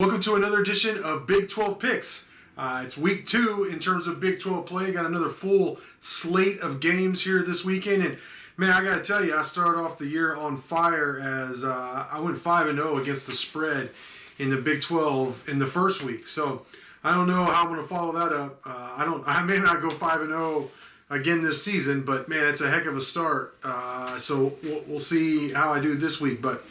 Welcome to another edition of Big 12 Picks. It's week 2 in terms of Big 12 play. Got another full slate of games here this weekend. And man, I got to tell you, I started off the year on fire as I went 5-0 against the spread in the Big 12 in the first week. So I don't know how I'm going to follow that up. I may not go 5-0 again this season, but man, it's a heck of a start. So we'll see how I do this week. But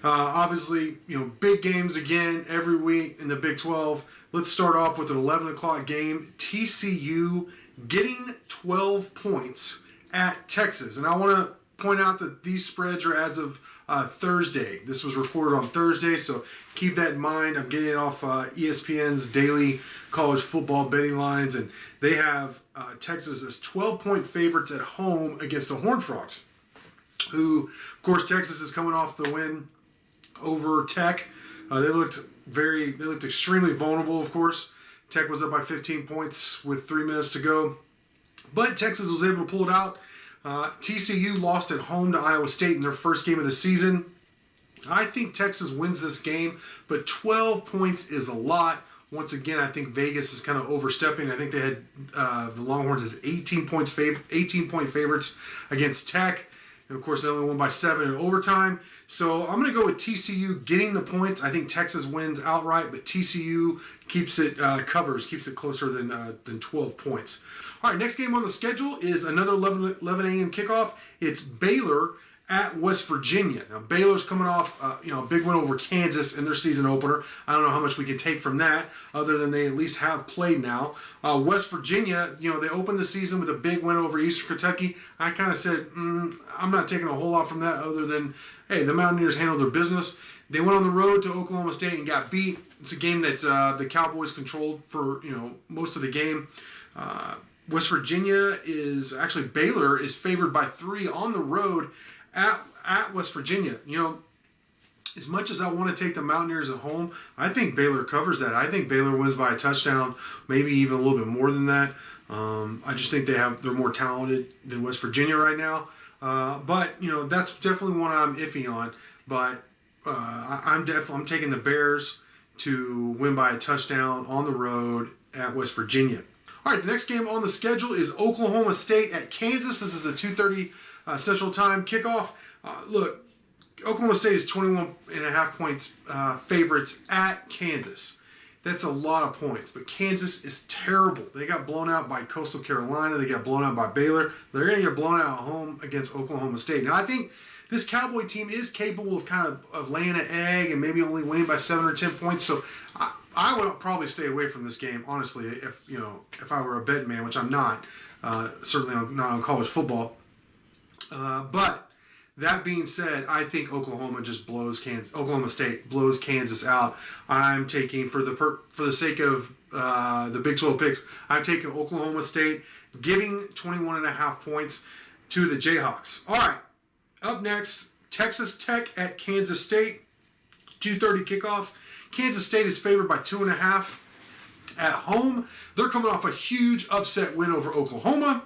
obviously, big games again every week in the Big 12. Let's start off with an 11 o'clock game. TCU getting 12 points at Texas. And I want to point out that these spreads are as of Thursday. This was reported on Thursday, so keep that in mind. I'm getting it off ESPN's daily college football betting lines, and they have Texas as 12-point favorites at home against the Horned Frogs, who, of course, Texas is coming off the win over Tech. They looked extremely vulnerable, of course. Tech was up by 15 points with 3 minutes to go, but Texas was able to pull it out. TCU lost at home to Iowa State in their first game of the season. I think Texas wins this game, but 12 points is a lot. Once again, I think Vegas is kind of overstepping. I think they had the Longhorns as 18-point favorites against Tech. And of course, they only won by 7 in overtime. So I'm going to go with TCU getting the points. I think Texas wins outright, but TCU keeps it closer than 12 points. All right, next game on the schedule is another 11 a.m. kickoff. It's Baylor at West Virginia. Now, Baylor's coming off a big win over Kansas in their season opener. I don't know how much we can take from that, other than they at least have played now. West Virginia, they opened the season with a big win over Eastern Kentucky. I kind of said, I'm not taking a whole lot from that, other than, hey, the Mountaineers handled their business. They went on the road to Oklahoma State and got beat. It's a game that the Cowboys controlled for most of the game. West Virginia Baylor is favored by 3 on the road at West Virginia. As much as I want to take the Mountaineers at home, I think Baylor covers that. I think Baylor wins by a touchdown, maybe even a little bit more than that. I just think they're more talented than West Virginia right now. But that's definitely one I'm iffy on. But I'm taking the Bears to win by a touchdown on the road at West Virginia. All right, the next game on the schedule is Oklahoma State at Kansas. This is a 2:30 Central Time kickoff. Look, Oklahoma State is 21.5 points favorites at Kansas. That's a lot of points, but Kansas is terrible. They got blown out by Coastal Carolina. They got blown out by Baylor. They're going to get blown out at home against Oklahoma State. Now, I think this Cowboy team is capable of laying an egg and maybe only winning by 7 or 10 points. So I would probably stay away from this game, honestly, if I were a betting man, which I'm not. Certainly I'm not on college football. But that being said, I think Oklahoma State blows Kansas out. I'm taking, for the sake of the Big 12 picks, I'm taking Oklahoma State, giving 21.5 points to the Jayhawks. All right, up next, Texas Tech at Kansas State, 2:30 kickoff. Kansas State is favored by 2.5 at home. They're coming off a huge upset win over Oklahoma.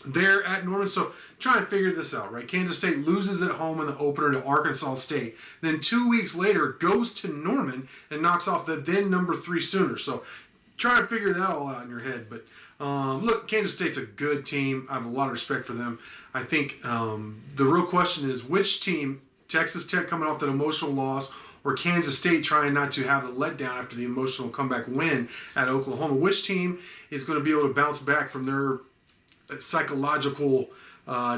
They're at Norman, so try and figure this out, right? Kansas State loses at home in the opener to Arkansas State. Then 2 weeks later, goes to Norman and knocks off the then number 3 Sooners. So try and figure that all out in your head. But look, Kansas State's a good team. I have a lot of respect for them. I think the real question is which team, Texas Tech coming off that emotional loss, or Kansas State trying not to have a letdown after the emotional comeback win at Oklahoma, which team is going to be able to bounce back from their psychological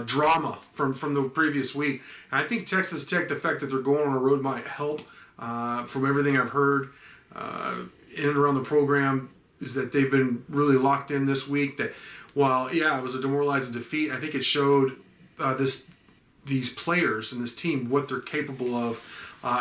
drama from the previous week? And I think Texas Tech, the fact that they're going on a road might help. From everything I've heard in and around the program, is that they've been really locked in this week. That while, it was a demoralizing defeat, I think it showed these players and this team what they're capable of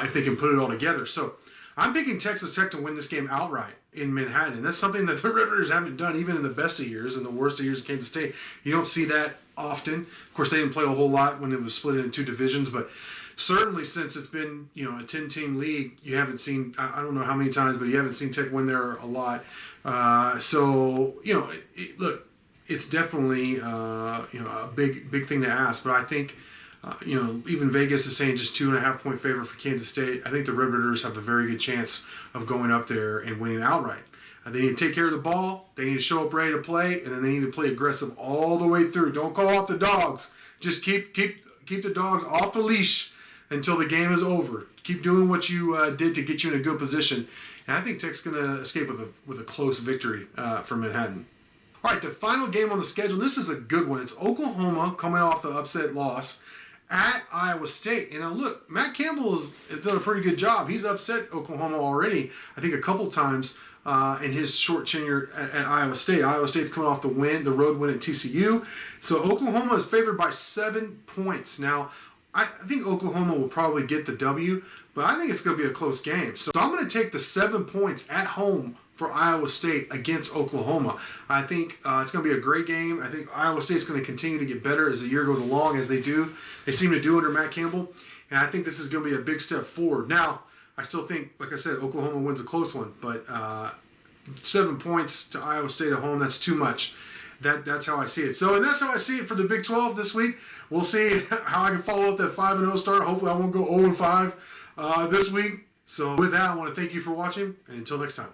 if they can put it all together. So I'm picking Texas Tech to win this game outright in Manhattan. That's something that the Red Raiders haven't done even in the best of years and the worst of years of Kansas State. You don't see that often. Of course, they didn't play a whole lot when it was split into 2 divisions, but certainly since it's been a 10-team league, you haven't seen, I don't know how many times, but you haven't seen Tech win there a lot. Look, it's definitely a big thing to ask, but I think Even Vegas is saying just 2.5-point favorite for Kansas State. I think the Riveters have a very good chance of going up there and winning outright. They need to take care of the ball. They need to show up ready to play, and then they need to play aggressive all the way through. Don't call off the dogs. Just keep the dogs off the leash until the game is over. Keep doing what you did to get you in a good position. And I think Tech's going to escape with a close victory from Manhattan. All right, the final game on the schedule. This is a good one. It's Oklahoma coming off the upset loss at Iowa State. And now look, Matt Campbell has done a pretty good job. He's upset Oklahoma already, I think a couple times in his short tenure at Iowa State. Iowa State's coming off the road win at TCU. So Oklahoma is favored by 7 points. Now, I think Oklahoma will probably get the W, but I think it's going to be a close game. So I'm going to take the 7 points at home for Iowa State against Oklahoma. I think it's going to be a great game. I think Iowa State's going to continue to get better as the year goes along, as they seem to do under Matt Campbell. And I think this is going to be a big step forward. Now, I still think, like I said, Oklahoma wins a close one, but 7 points to Iowa State at home, that's too much. That's how I see it. And that's how I see it for the Big 12 this week. We'll see how I can follow up that 5-0 start. Hopefully I won't go 0-5 this week. So with that, I want to thank you for watching, and until next time.